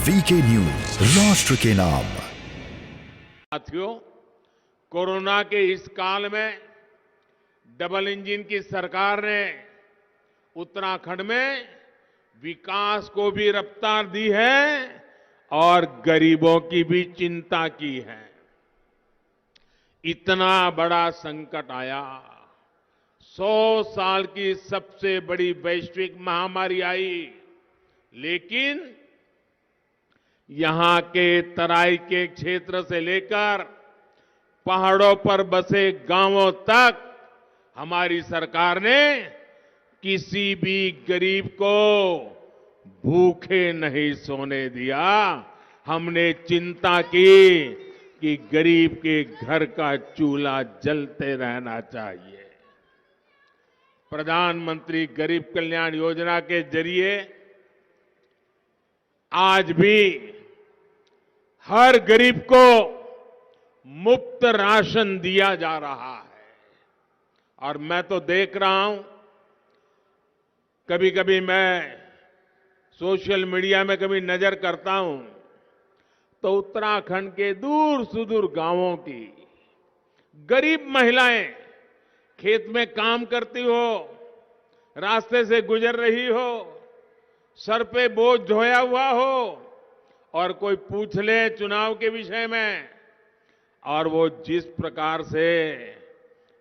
VK news, राष्ट्र के नाम। साथियों, कोरोना के इस काल में डबल इंजन की सरकार ने उत्तराखंड में विकास को भी रफ्तार दी है और गरीबों की भी चिंता की है। इतना बड़ा संकट आया, 100 साल की सबसे बड़ी वैश्विक महामारी आई, लेकिन यहां के तराई के क्षेत्र से लेकर पहाड़ों पर बसे गांवों तक हमारी सरकार ने किसी भी गरीब को भूखे नहीं सोने दिया। हमने चिंता की कि गरीब के घर का चूल्हा जलते रहना चाहिए। प्रधानमंत्री गरीब कल्याण योजना के जरिए आज भी हर गरीब को मुफ्त राशन दिया जा रहा है। और मैं तो देख रहा हूं, कभी कभी मैं सोशल मीडिया में कभी नजर करता हूं तो उत्तराखंड के दूर सुदूर गांवों की गरीब महिलाएं खेत में काम करती हो, रास्ते से गुजर रही हो, सर पे बोझ ढोया हुआ हो और कोई पूछ ले चुनाव के विषय में, और वो जिस प्रकार से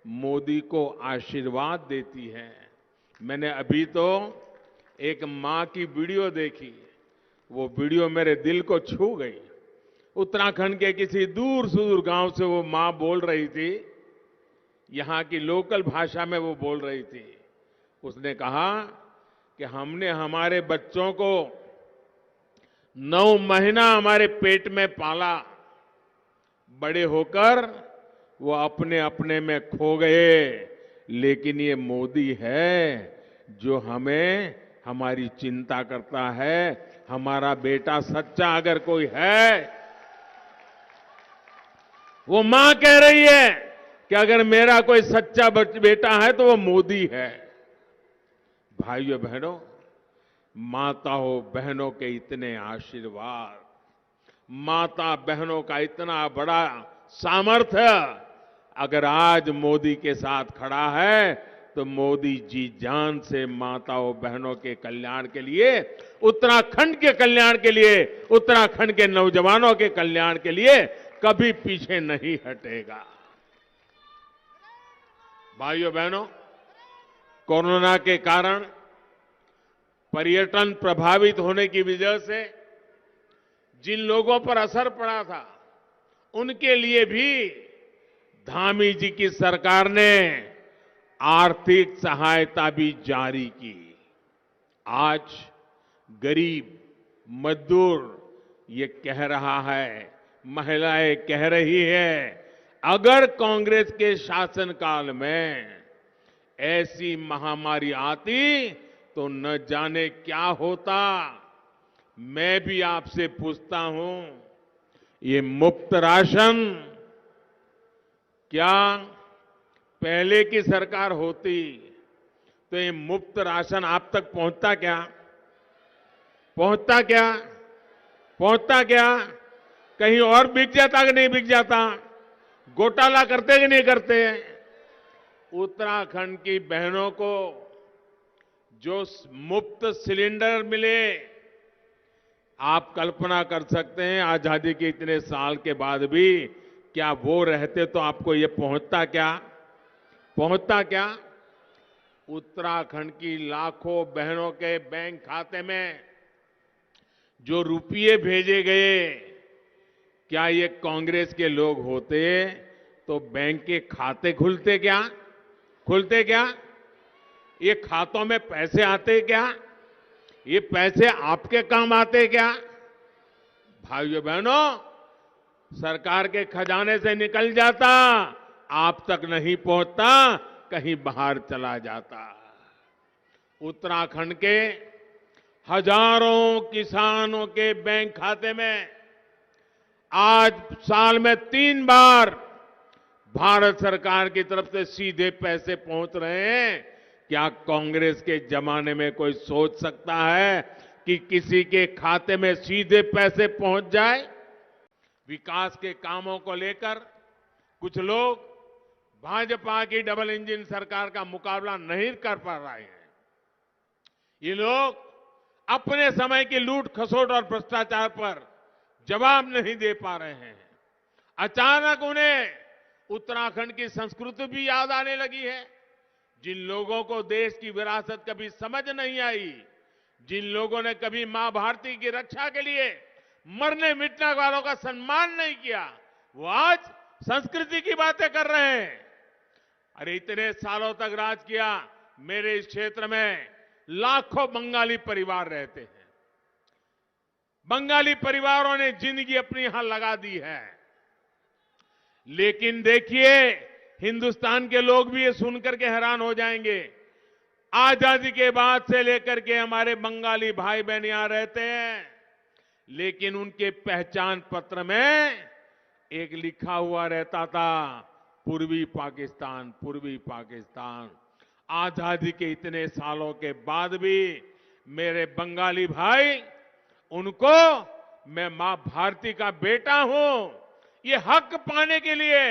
मोदी को आशीर्वाद देती है। मैंने अभी तो एक मां की वीडियो देखी, वो वीडियो मेरे दिल को छू गई। उत्तराखंड के किसी दूर सुदूर गांव से वो मां बोल रही थी, यहां की लोकल भाषा में वो बोल रही थी। उसने कहा कि हमने हमारे बच्चों को 9 महीना हमारे पेट में पाला, बड़े होकर वो अपने अपने में खो गए, लेकिन ये मोदी है जो हमें हमारी चिंता करता है। हमारा बेटा सच्चा अगर कोई है, वो मां कह रही है कि अगर मेरा कोई सच्चा बेटा है तो वो मोदी है। भाइयों बहनों, माताओं बहनों के इतने आशीर्वाद, माता बहनों का इतना बड़ा सामर्थ्य अगर आज मोदी के साथ खड़ा है तो मोदी जी जान से माताओं बहनों के कल्याण के लिए, उत्तराखंड के कल्याण के लिए, उत्तराखंड के नौजवानों के कल्याण के लिए कभी पीछे नहीं हटेगा। भाइयों बहनों, कोरोना के कारण पर्यटन प्रभावित होने की वजह से जिन लोगों पर असर पड़ा था, उनके लिए भी धामी जी की सरकार ने आर्थिक सहायता भी जारी की। आज गरीब मजदूर ये कह रहा है, महिलाएं कह रही है, अगर कांग्रेस के शासनकाल में ऐसी महामारी आती तो न जाने क्या होता। मैं भी आपसे पूछता हूं, ये मुफ्त राशन क्या पहले की सरकार होती तो ये मुफ्त राशन आप तक पहुंचता क्या? पहुंचता क्या? पहुंचता क्या? कहीं और बिक जाता कि नहीं बिक जाता? घोटाला करते कि नहीं करते? उत्तराखंड की बहनों को जो मुफ्त सिलेंडर मिले, आप कल्पना कर सकते हैं आजादी के इतने साल के बाद भी क्या वो रहते तो आपको ये पहुंचता क्या? पहुंचता क्या? उत्तराखंड की लाखों बहनों के बैंक खाते में जो रुपये भेजे गए, क्या ये कांग्रेस के लोग होते तो बैंक के खाते खुलते क्या? खुलते क्या? ये खातों में पैसे आते क्या? ये पैसे आपके काम आते क्या? भाइयों बहनों, सरकार के खजाने से निकल जाता, आप तक नहीं पहुंचता, कहीं बाहर चला जाता। उत्तराखंड के हजारों किसानों के बैंक खाते में आज साल में 3 बार भारत सरकार की तरफ से सीधे पैसे पहुंच रहे हैं। क्या कांग्रेस के जमाने में कोई सोच सकता है कि किसी के खाते में सीधे पैसे पहुंच जाए। विकास के कामों को लेकर कुछ लोग भाजपा की डबल इंजन सरकार का मुकाबला नहीं कर पा रहे हैं। ये लोग अपने समय की लूट खसोट और भ्रष्टाचार पर जवाब नहीं दे पा रहे हैं। अचानक उन्हें उत्तराखंड की संस्कृति भी याद आने लगी है। जिन लोगों को देश की विरासत कभी समझ नहीं आई, जिन लोगों ने कभी मां भारती की रक्षा के लिए मरने मिटने वालों का सम्मान नहीं किया, वो आज संस्कृति की बातें कर रहे हैं। अरे इतने सालों तक राज किया, मेरे इस क्षेत्र में लाखों बंगाली परिवार रहते हैं। बंगाली परिवारों ने जिंदगी अपनी यहां लगा दी है। लेकिन देखिए, हिंदुस्तान के लोग भी ये सुनकर के हैरान हो जाएंगे। आजादी के बाद से लेकर के हमारे बंगाली भाई बहन यहां रहते हैं, लेकिन उनके पहचान पत्र में एक लिखा हुआ रहता था, पूर्वी पाकिस्तान, पूर्वी पाकिस्तान। आजादी के इतने सालों के बाद भी मेरे बंगाली भाई, उनको मैं मां भारती का बेटा हूं, ये हक पाने के लिए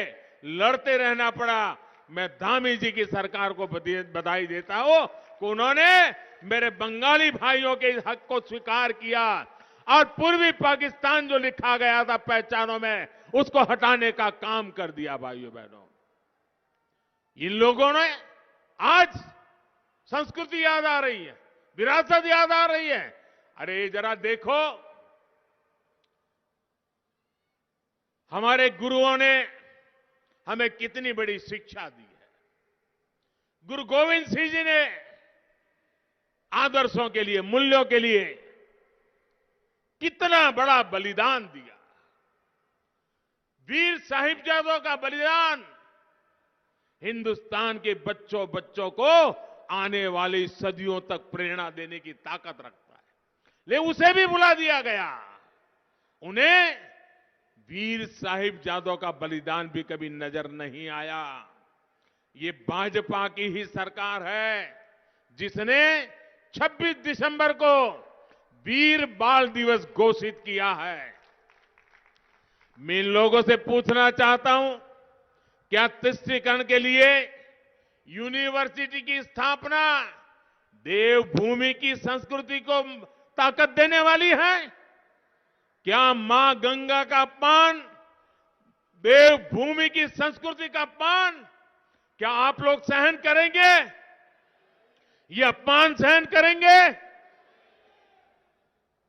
लड़ते रहना पड़ा। मैं धामी जी की सरकार को बधाई देता हूं कि उन्होंने मेरे बंगाली भाइयों के इस हक को स्वीकार किया और पूर्वी पाकिस्तान जो लिखा गया था पहचानों में, उसको हटाने का काम कर दिया। भाइयों बहनों, इन लोगों ने आज संस्कृति याद आ रही है, विरासत याद आ रही है। अरे जरा देखो, हमारे गुरुओं ने हमें कितनी बड़ी शिक्षा दी है। गुरु गोविंद सिंह जी ने आदर्शों के लिए, मूल्यों के लिए कितना बड़ा बलिदान दिया। वीर साहिबजादों का बलिदान हिंदुस्तान के बच्चों बच्चों को आने वाली सदियों तक प्रेरणा देने की ताकत रखता है, लेकिन उसे भी भुला दिया गया। उन्हें वीर साहिबजादों का बलिदान भी कभी नजर नहीं आया। ये भाजपा की ही सरकार है जिसने 26 दिसंबर को वीर बाल दिवस घोषित किया है। मैं इन लोगों से पूछना चाहता हूं, क्या तुष्टीकरण के लिए यूनिवर्सिटी की स्थापना देवभूमि की संस्कृति को ताकत देने वाली है? क्या मां गंगा का अपमान, देवभूमि की संस्कृति का अपमान, क्या आप लोग सहन करेंगे? ये अपमान सहन करेंगे?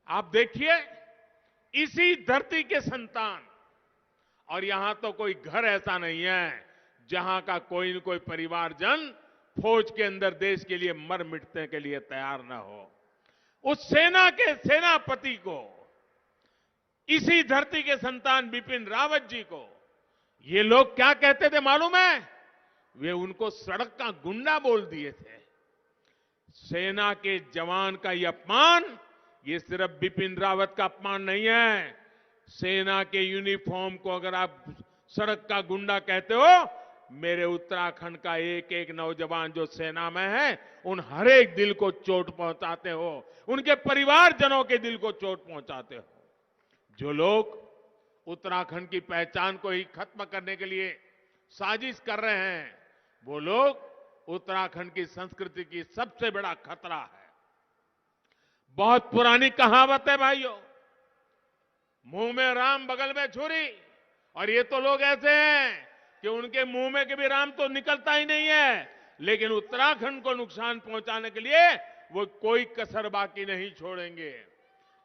आप देखिए, इसी धरती के संतान, और यहां तो कोई घर ऐसा नहीं है जहां का कोई न कोई परिवारजन फौज के अंदर देश के लिए मर मिटने के लिए तैयार ना हो। उस सेना के सेनापति को, इसी धरती के संतान बिपिन रावत जी को ये लोग क्या कहते थे मालूम है? वे उनको सड़क का गुंडा बोल दिए थे। सेना के जवान का यह अपमान, ये सिर्फ बिपिन रावत का अपमान नहीं है। सेना के यूनिफॉर्म को अगर आप सड़क का गुंडा कहते हो, मेरे उत्तराखंड का एक एक नौजवान जो सेना में है, उन हर एक दिल को चोट पहुंचाते हो, उनके परिवारजनों के दिल को चोट पहुंचाते हो। जो लोग उत्तराखंड की पहचान को ही खत्म करने के लिए साजिश कर रहे हैं, वो लोग उत्तराखंड की संस्कृति की सबसे बड़ा खतरा है। बहुत पुरानी कहावत है भाइयों, मुंह में राम बगल में छुरी। और ये तो लोग ऐसे हैं कि उनके मुंह में कभी राम तो निकलता ही नहीं है, लेकिन उत्तराखंड को नुकसान पहुंचाने के लिए वो कोई कसर बाकी नहीं छोड़ेंगे।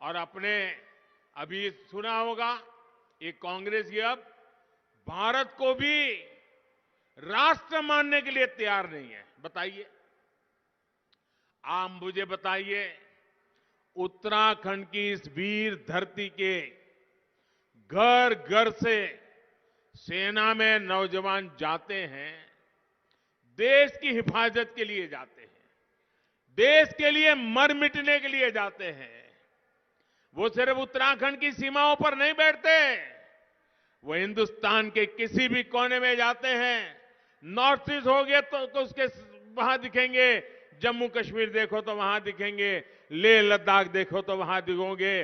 और अपने अभी सुना होगा, ये कांग्रेस ये अब भारत को भी राष्ट्र मानने के लिए तैयार नहीं है। बताइए, आप मुझे बताइए, उत्तराखंड की इस वीर धरती के घर घर से सेना में नौजवान जाते हैं, देश की हिफाजत के लिए जाते हैं, देश के लिए मर मिटने के लिए जाते हैं। वो सिर्फ उत्तराखंड की सीमाओं पर नहीं बैठते, वो हिंदुस्तान के किसी भी कोने में जाते हैं। नॉर्थ ईस्ट हो गए तो उसके वहां दिखेंगे, जम्मू कश्मीर देखो तो वहां दिखेंगे, लेह लद्दाख देखो तो वहां दिखोगे,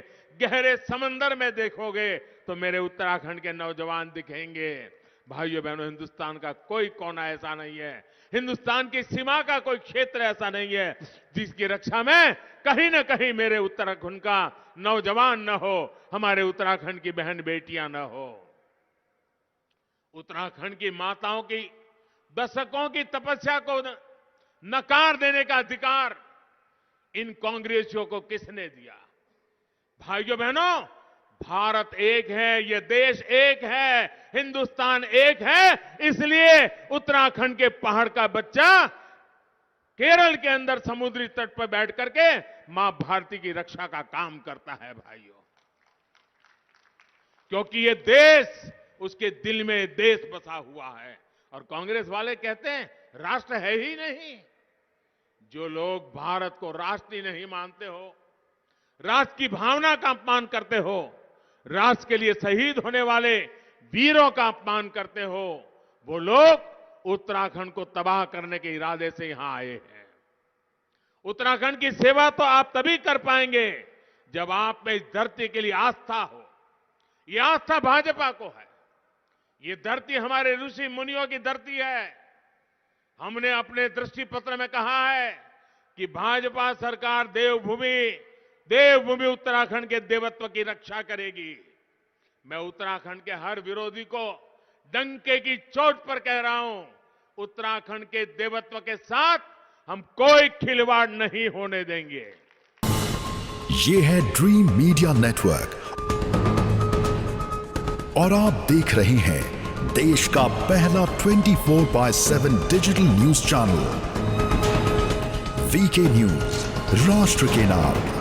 गहरे समंदर में देखोगे तो मेरे उत्तराखंड के नौजवान दिखेंगे। भाइयों बहनों, हिंदुस्तान का कोई कोना ऐसा नहीं है, हिंदुस्तान की सीमा का कोई क्षेत्र ऐसा नहीं है जिसकी रक्षा में कहीं ना कहीं मेरे उत्तराखंड का नौजवान न हो, हमारे उत्तराखंड की बहन बेटियां न हो। उत्तराखंड की माताओं की दशकों की तपस्या को नकार देने का अधिकार इन कांग्रेसियों को किसने दिया? भाइयों बहनों, भारत एक है, ये देश एक है, हिंदुस्तान एक है, इसलिए उत्तराखंड के पहाड़ का बच्चा केरल के अंदर समुद्री तट पर बैठ करके मां भारती की रक्षा का काम करता है भाइयों, क्योंकि ये देश, उसके दिल में देश बसा हुआ है। और कांग्रेस वाले कहते हैं राष्ट्र है ही नहीं। जो लोग भारत को राष्ट्र ही नहीं मानते हो, राष्ट्र की भावना का अपमान करते हो, राष्ट्र के लिए शहीद होने वाले वीरों का अपमान करते हो, वो लोग उत्तराखंड को तबाह करने के इरादे से यहां आए हैं। उत्तराखंड की सेवा तो आप तभी कर पाएंगे जब आप में इस धरती के लिए आस्था हो। ये आस्था भाजपा को है। ये धरती हमारे ऋषि मुनियों की धरती है। हमने अपने दृष्टि पत्र में कहा है कि भाजपा सरकार देवभूमि उत्तराखंड के देवत्व की रक्षा करेगी। मैं उत्तराखंड के हर विरोधी को डंके की चोट पर कह रहा हूं, उत्तराखंड के देवत्व के साथ हम कोई खिलवाड़ नहीं होने देंगे। ये है ड्रीम मीडिया नेटवर्क और आप देख रहे हैं देश का पहला 24/7 digital news channel VK news, राष्ट्र के नाम।